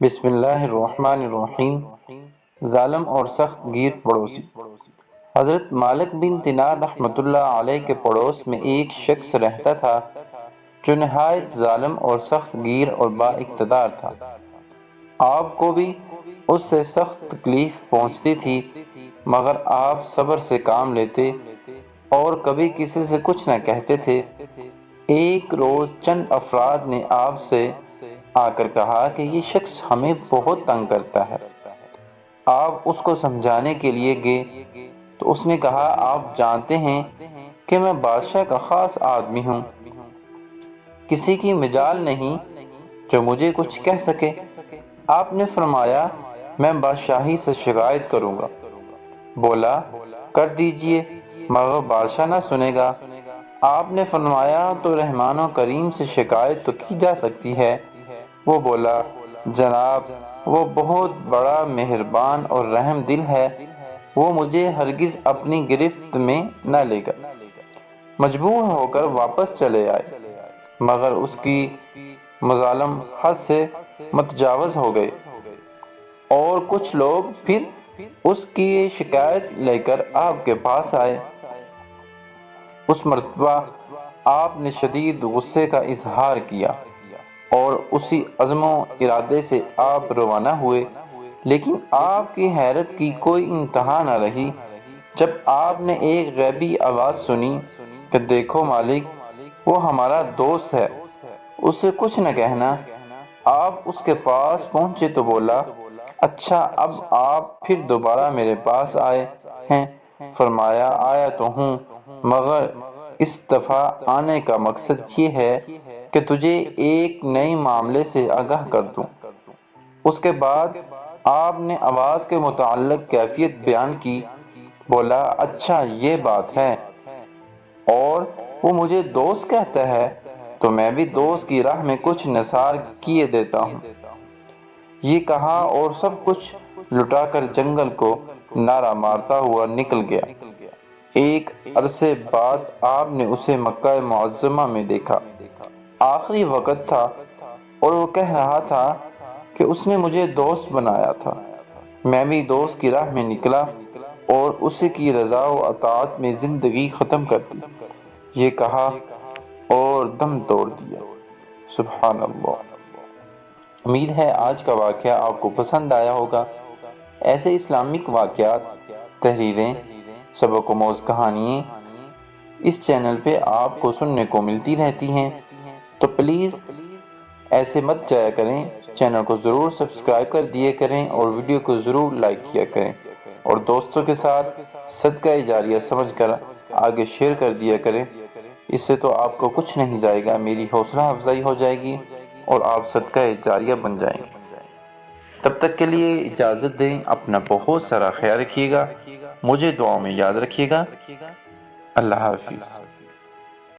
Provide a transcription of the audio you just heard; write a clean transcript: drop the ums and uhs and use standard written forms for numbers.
بسم اللہ الرحمن الرحیم۔ ظالم اور سخت گیر پڑوسی۔ حضرت مالک بن دینار رحمۃ اللہ علیہ کے پڑوس میں ایک شخص رہتا تھا جو نہایت ظالم اور سخت گیر اور با اقتدار تھا۔ آپ کو بھی اس سے سخت تکلیف پہنچتی تھی، مگر آپ صبر سے کام لیتے اور کبھی کسی سے کچھ نہ کہتے تھے۔ ایک روز چند افراد نے آپ سے آ کر کہا کہ یہ شخص ہمیں بہت تنگ کرتا ہے۔ آپ اس کو سمجھانے کے لیے گئے تو اس نے کہا، آپ جانتے ہیں کہ میں بادشاہ کا خاص آدمی ہوں، کسی کی مجال نہیں جو مجھے کچھ کہہ سکے۔ آپ نے فرمایا، میں بادشاہی سے شکایت کروں گا۔ بولا، کر دیجئے، مگر بادشاہ نہ سنے گا۔ آپ نے فرمایا، تو رحمان و کریم سے شکایت تو کی جا سکتی ہے۔ وہ بولا، جناب، وہ بہت بڑا مہربان اور رحم دل ہے، وہ مجھے ہرگز اپنی گرفت میں نہ لے گا۔ مجبور ہو کر واپس چلے آئے، مگر اس کی مظالم حد سے متجاوز ہو گئے، اور کچھ لوگ پھر اس کی شکایت لے کر آپ کے پاس آئے۔ اس مرتبہ آپ نے شدید غصے کا اظہار کیا اور اسی عزم و ارادے سے آپ روانہ ہوئے، لیکن آپ کی حیرت کی کوئی انتہا نہ رہی جب آپ نے ایک غیبی آواز سنی کہ دیکھو مالک، وہ ہمارا دوست ہے، اس سے کچھ نہ کہنا۔ آپ اس کے پاس پہنچے تو بولا، اچھا، اب آپ پھر دوبارہ میرے پاس آئے ہیں؟ فرمایا، آیا تو ہوں، مگر اس دفعہ آنے کا مقصد یہ ہے کہ تجھے ایک نئے معاملے سے آگاہ کر دوں۔ اس کے بعد آپ نے آواز کے متعلق کیفیت بیان کی۔ بولا، اچھا، یہ بات ہے، اور وہ مجھے دوست کہتا ہے تو میں بھی دوست کی راہ میں کچھ نثار کیے دیتا ہوں۔ یہ کہا اور سب کچھ لٹا کر جنگل کو نعرہ مارتا ہوا نکل گیا۔ ایک عرصے بعد آپ نے اسے مکہ معظمہ میں دیکھا۔ آخری وقت تھا اور وہ کہہ رہا تھا کہ اس نے مجھے دوست بنایا تھا۔ میں بھی دوست کی راہ میں نکلا اور اسی کی رضا و اطاعت میں زندگی ختم کر دی۔ یہ کہا اور دم توڑ دیا۔ سبحان اللہ۔ امید ہے آج کا واقعہ آپ کو پسند آیا ہوگا۔ ایسے اسلامک واقعات، تحریریں، سبق آموز کہانیاں اس چینل پہ آپ کو سننے کو ملتی رہتی ہیں، تو پلیز ایسے مت جایا کریں۔ چینل کو ضرور سبسکرائب کر دیا کریں اور ویڈیو کو ضرور لائک کیا کریں، اور دوستوں کے ساتھ صدقہ جاریہ سمجھ کر آگے شیئر کر دیا کریں۔ اس سے تو آپ کو کچھ نہیں جائے گا، میری حوصلہ افزائی ہو جائے گی اور آپ صدقہ جاریہ بن جائیں گے۔ تب تک کے لیے اجازت دیں، اپنا بہت سارا خیال رکھیے گا، مجھے دعاؤں میں یاد رکھیے گا۔ اللہ حافظ۔